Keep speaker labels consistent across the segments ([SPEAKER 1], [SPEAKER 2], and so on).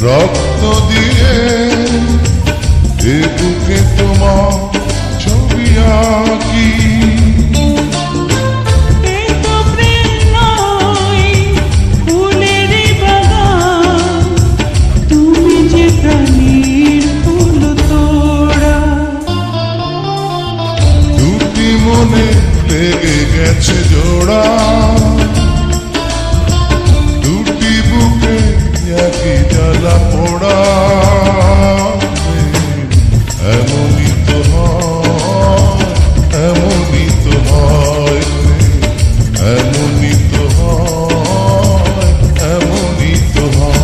[SPEAKER 1] রক্ত দিয়ে এ বুকে তোমার ছবি আঁকি। দুটি মনে লেগে গেছে জোড়া, দুটি বুকে একই জ্বালা পোড়া। এমনই তো হয়, এমনই তো হয়, এমনই তো হয়, এমনই তো হয়।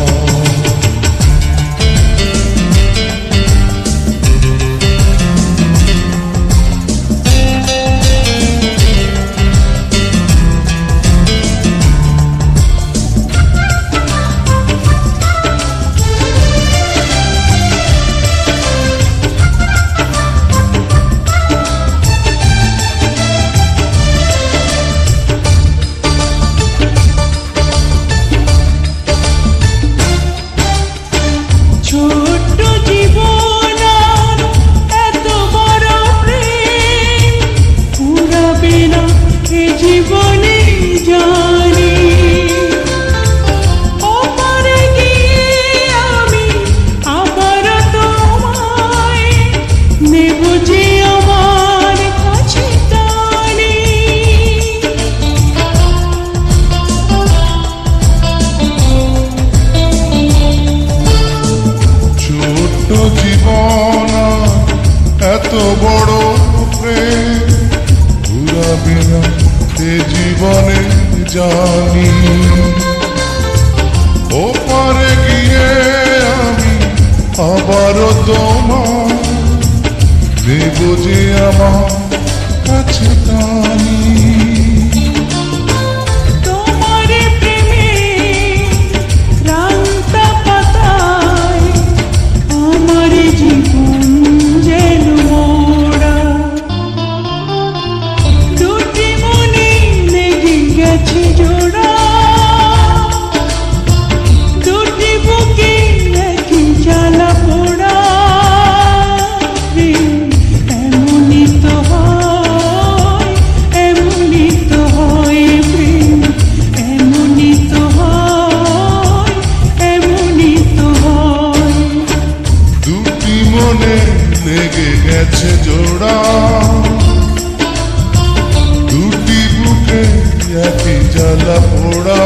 [SPEAKER 2] জীবনে জানি ওপারে গিয়ে আমি আবার তোমায় নেব যে আমার কাছে টানি।
[SPEAKER 1] ছোট্ট জীবন এত বড় প্রেম ঘুরাবে না এ জীবনে জানি। ওপারে গিয়ে আমি আবারও তোমার নেব যে আমার কাছে টানি। লেগে গেছে জোড়া, দুটি বুকে একই জ্বালা পোড়া।